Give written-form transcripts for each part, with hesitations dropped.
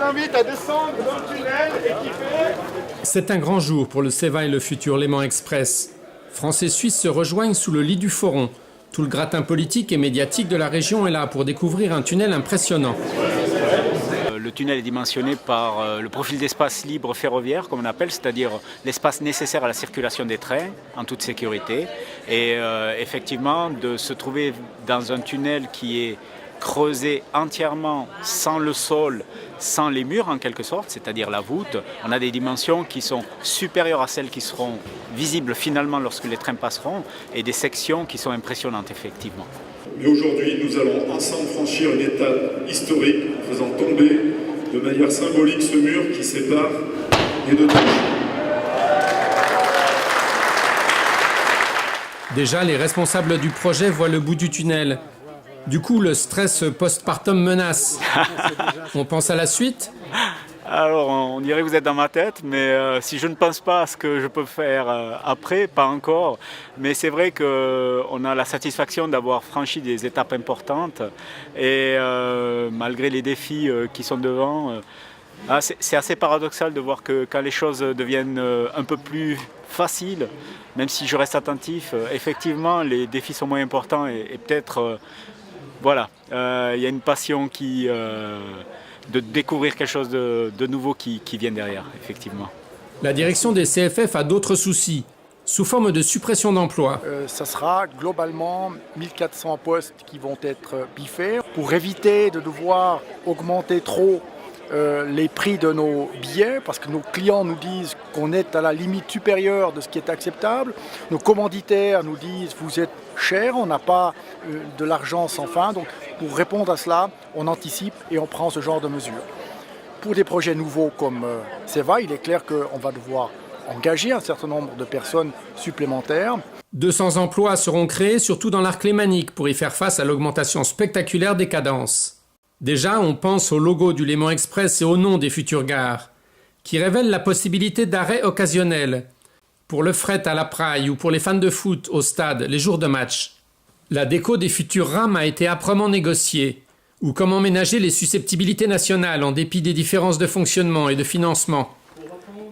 invite à descendre dans le tunnel et kiffer. C'est un grand jour pour le CEVA et le futur Léman Express. France et Suisse se rejoignent sous le lit du Foron. Tout le gratin politique et médiatique de la région est là pour découvrir un tunnel impressionnant. Le tunnel est dimensionné par le profil d'espace libre ferroviaire, comme on appelle, c'est-à-dire l'espace nécessaire à la circulation des trains en toute sécurité. Et effectivement, de se trouver dans un tunnel qui est creusé entièrement sans le sol, sans les murs en quelque sorte, c'est-à-dire la voûte, on a des dimensions qui sont supérieures à celles qui seront visibles finalement lorsque les trains passeront et des sections qui sont impressionnantes effectivement. Mais aujourd'hui, nous allons ensemble franchir une étape historique en faisant tomber de manière symbolique ce mur qui sépare les deux tâches. Déjà, les responsables du projet voient le bout du tunnel. Du coup, le stress postpartum menace. On pense à la suite ? Alors, on dirait que vous êtes dans ma tête, mais si je ne pense pas à ce que je peux faire après, pas encore. Mais c'est vrai qu'on a la satisfaction d'avoir franchi des étapes importantes et malgré les défis qui sont devant, c'est assez paradoxal de voir que quand les choses deviennent un peu plus faciles, même si je reste attentif, effectivement, les défis sont moins importants et peut-être, voilà, il y a une passion de découvrir quelque chose de nouveau qui vient derrière, effectivement. La direction des CFF a d'autres soucis, sous forme de suppression d'emplois. Ça sera globalement 1400 postes qui vont être biffés pour éviter de devoir augmenter trop les prix de nos billets, parce que nos clients nous disent qu'on est à la limite supérieure de ce qui est acceptable. Nos commanditaires nous disent vous êtes cher, on n'a pas de l'argent sans fin. Donc pour répondre à cela, on anticipe et on prend ce genre de mesures. Pour des projets nouveaux comme CEVA, il est clair qu'on va devoir engager un certain nombre de personnes supplémentaires. 200 emplois seront créés, surtout dans l'arc lémanique, pour y faire face à l'augmentation spectaculaire des cadences. Déjà, on pense au logo du Léman Express et au nom des futures gares, qui révèlent la possibilité d'arrêts occasionnels, pour le fret à la praille ou pour les fans de foot au stade les jours de match. La déco des futures rames a été âprement négociée, ou comment ménager les susceptibilités nationales en dépit des différences de fonctionnement et de financement.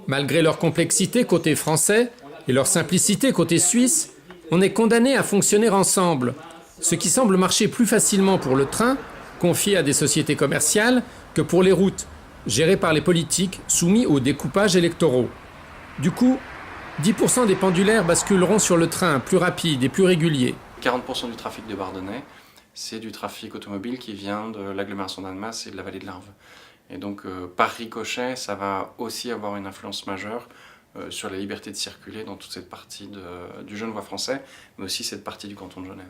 Malgré leur complexité côté français et leur simplicité côté suisse, on est condamné à fonctionner ensemble, ce qui semble marcher plus facilement pour le train, confié à des sociétés commerciales, que pour les routes, gérées par les politiques soumis aux découpages électoraux. Du coup, 10% des pendulaires basculeront sur le train plus rapide et plus régulier. 40% du trafic de Bardonnay, c'est du trafic automobile qui vient de l'agglomération d'Annemasse et de la vallée de l'Arve. Et donc, par ricochet, ça va aussi avoir une influence majeure sur la liberté de circuler dans toute cette partie du Genevois français, mais aussi cette partie du canton de Genève.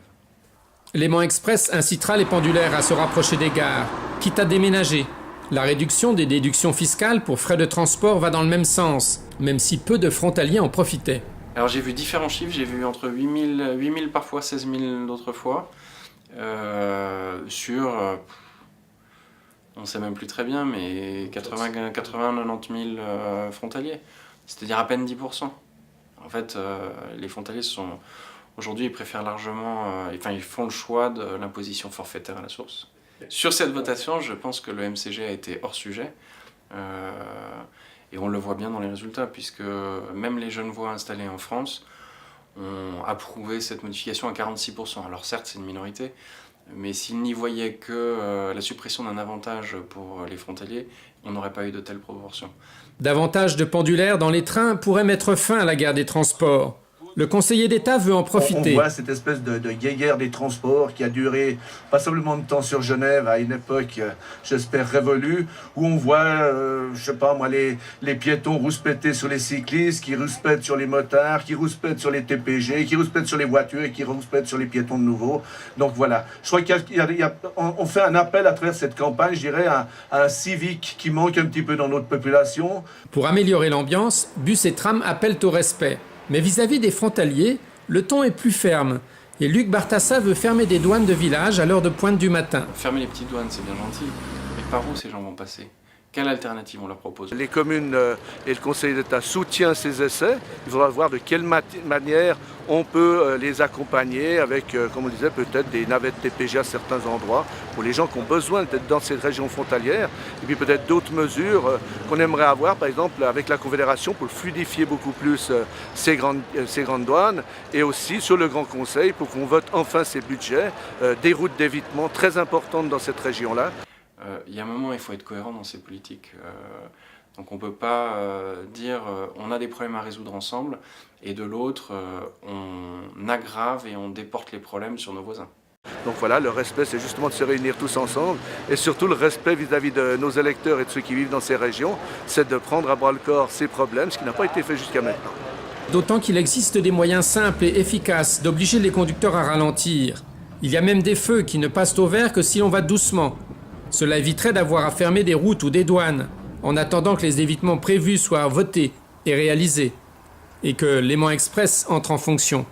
Léman Express incitera les pendulaires à se rapprocher des gares, quitte à déménager. La réduction des déductions fiscales pour frais de transport va dans le même sens, même si peu de frontaliers en profitaient. Alors j'ai vu différents chiffres, j'ai vu entre 8 000 parfois 16 000 d'autres fois, sur, on ne sait même plus très bien, mais 90 000 frontaliers, c'est-à-dire à peine 10%. En fait, les frontaliers aujourd'hui, ils préfèrent largement, ils font le choix de l'imposition forfaitaire à la source. Sur cette votation, je pense que le MCG a été hors sujet, et on le voit bien dans les résultats, puisque même les Genevois installés en France ont approuvé cette modification à 46%. Alors certes, c'est une minorité, mais s'ils n'y voyaient que la suppression d'un avantage pour les frontaliers, on n'aurait pas eu de telles proportions. Davantage de pendulaires dans les trains pourrait mettre fin à la guerre des transports. Le conseiller d'État veut en profiter. On voit cette espèce de guéguerre des transports qui a duré passablement de temps sur Genève à une époque, j'espère, révolue, où on voit, je sais pas moi, les piétons rouspéter sur les cyclistes, qui rouspètent sur les motards, qui rouspètent sur les TPG, qui rouspètent sur les voitures et qui rouspètent sur les piétons de nouveau. Donc voilà, je crois qu'on fait un appel à travers cette campagne, je dirais, à un civique qui manque un petit peu dans notre population. Pour améliorer l'ambiance, bus et tram appellent au respect. Mais vis-à-vis des frontaliers, le ton est plus ferme. Et Luc Bartassa veut fermer des douanes de village à l'heure de pointe du matin. Fermer les petites douanes, c'est bien gentil. Mais par où ces gens vont passer ? Quelle alternative on leur propose? Les communes et le Conseil d'État soutiennent ces essais. Il faudra voir de quelle manière on peut les accompagner avec, comme on disait, peut-être des navettes TPG à certains endroits pour les gens qui ont besoin d'être dans ces régions frontalières. Et puis peut-être d'autres mesures qu'on aimerait avoir, par exemple avec la Confédération pour fluidifier beaucoup plus ces grandes douanes et aussi sur le Grand Conseil pour qu'on vote enfin ces budgets, des routes d'évitement très importantes dans cette région-là. Il y a un moment, il faut être cohérent dans ces politiques. Donc on ne peut pas dire on a des problèmes à résoudre ensemble et de l'autre on aggrave et on déporte les problèmes sur nos voisins. Donc voilà, le respect, c'est justement de se réunir tous ensemble et surtout le respect vis-à-vis de nos électeurs et de ceux qui vivent dans ces régions, c'est de prendre à bras-le-corps ces problèmes, ce qui n'a pas été fait jusqu'à maintenant. D'autant qu'il existe des moyens simples et efficaces d'obliger les conducteurs à ralentir. Il y a même des feux qui ne passent au vert que si l'on va doucement. Cela éviterait d'avoir à fermer des routes ou des douanes, en attendant que les évitements prévus soient votés et réalisés, et que Léman Express entre en fonction.